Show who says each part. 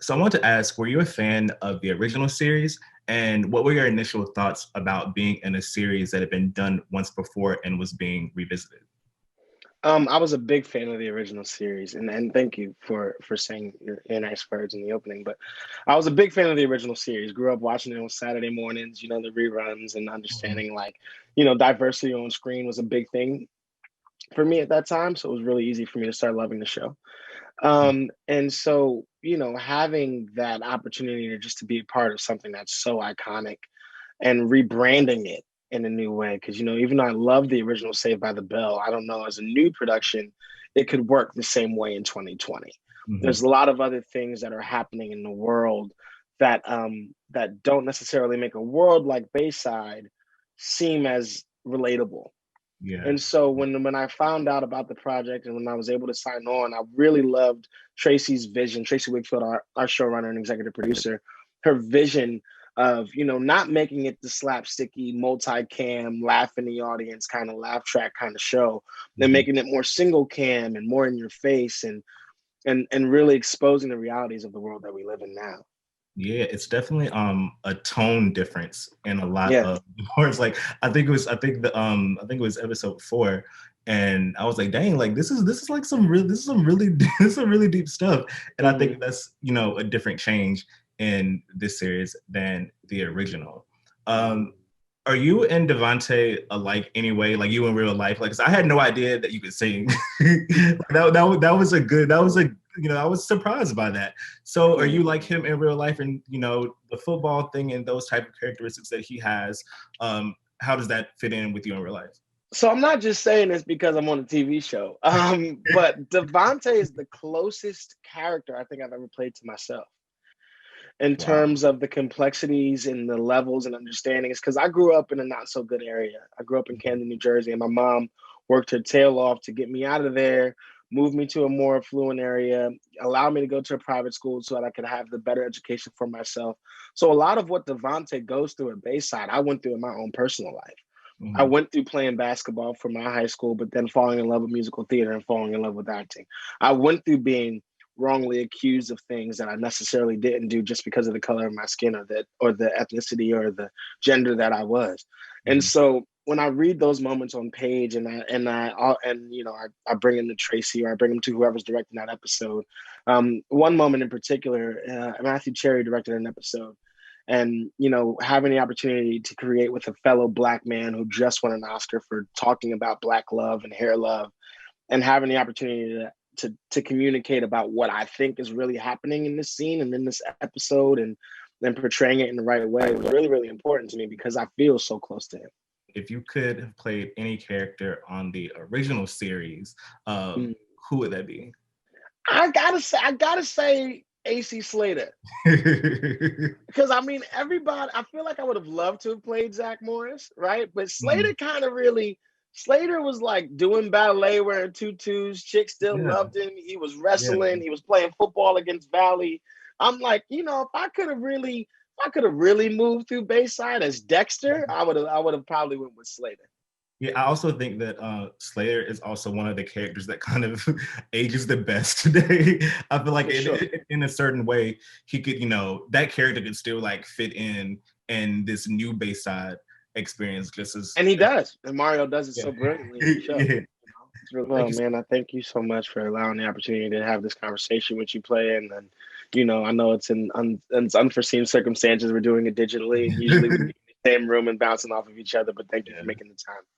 Speaker 1: So I want to ask, were you a fan of the original series? And what were your initial thoughts about being in a series that had been done once before and was being revisited?
Speaker 2: I was a big fan of the original series, and thank you for saying your nice words in the opening. But I was a big fan of the original series. Grew up watching it on Saturday mornings, the reruns, and
Speaker 1: Mhm.
Speaker 2: understanding diversity on screen was a big thing for me at that time. So it was really easy for me to start loving the show. And so having that opportunity to be a part of something that's so iconic and rebranding it in a new way. Because even though I love the original Saved by the Bell, I don't know as a new production, it could work the same way in 2020.
Speaker 1: Mhm.
Speaker 2: There's a lot of other things that are happening in the world that don't necessarily make a world like Bayside seem as relatable.
Speaker 1: Yeah.
Speaker 2: And so when I found out about the project and when I was able to sign on, I really loved Tracy's vision. Tracy Wakefield, our showrunner and executive producer, her vision of not making it the slapsticky multi-cam laugh in the audience kind of laugh track kind of show, then
Speaker 1: Mhm.
Speaker 2: making it more single cam and more in your face and really exposing the realities of the world that we live in now.
Speaker 1: Yeah, it's definitely a tone difference in a lot
Speaker 2: Yeah.
Speaker 1: of words. Like I think it was episode 4, and I was like, dang, like this is like some really this is some really deep stuff. And I think
Speaker 2: Hmm.
Speaker 1: that's a different change in this series than the original. Um, are you and Devante alike anyway? Like you in real life? Like, 'cause I had no idea that you could sing. That was a good. That was a I was surprised by that. So, are you like him in real life, and the football thing and those type of characteristics that he has? How does that fit in with you in real life?
Speaker 2: So I'm not just saying this because I'm on a TV show, but Devante is the closest character I think I've ever played to myself in
Speaker 1: Wow.
Speaker 2: terms of the complexities and the levels and understandings. Because I grew up in a not so good area. I grew up in Camden, New Jersey, and my mom worked her tail off to get me out of there, move me to a more affluent area, allow me to go to a private school so that I could have the better education for myself. So a lot of what Devante goes through at Bayside, I went through in my own personal life. I
Speaker 1: Mhm.
Speaker 2: went through playing basketball for my high school, but then falling in love with musical theater and falling in love with acting. I went through being wrongly accused of things that I necessarily didn't do just because of the color of my skin or the ethnicity or the gender that I was. And
Speaker 1: Mhm.
Speaker 2: so when I read those moments on page I bring them to Tracy or I bring them to whoever's directing that episode. One moment in particular, Matthew Cherry directed an episode and having the opportunity to create with a fellow black man who just won an Oscar for talking about black love and hair love, and having the opportunity to communicate about what I think is really happening in this scene and in this episode, and then portraying it in the right way was really really important to me because I feel so close to him.
Speaker 1: If you could have played any character on the original series,
Speaker 2: Mm.
Speaker 1: who would that be?
Speaker 2: I gotta say AC Slater. Because I mean, everybody, I feel like I would have loved to have played Zach Morris, right? But Slater
Speaker 1: Mhm.
Speaker 2: kind of really, Slater was like doing ballet wearing tutus. Chicks still
Speaker 1: Yeah,
Speaker 2: loved him. He was
Speaker 1: yeah.
Speaker 2: wrestling. He was playing football against Valley. I'm like, if I could have really moved through Bayside as Dexter, I would have probably went with Slater.
Speaker 1: Yeah, I also think that Slayer is also one of the characters that kind of ages the best today. I feel like
Speaker 2: For sure.
Speaker 1: in a certain way, he could, that character could still like fit in this new Bayside experience just as,
Speaker 2: And he does. And Mario does it
Speaker 1: yeah.
Speaker 2: so brilliantly in the show.
Speaker 1: Yeah.
Speaker 2: It's really
Speaker 1: Thank
Speaker 2: well,
Speaker 1: you so
Speaker 2: man. I thank you so much for allowing the opportunity to have this conversation with you, playing. And I know it's in unforeseen circumstances. We're doing it digitally, and usually we'd
Speaker 1: much.
Speaker 2: be in the same room and bouncing off of each other. But thank you for
Speaker 1: Yeah.
Speaker 2: making the time.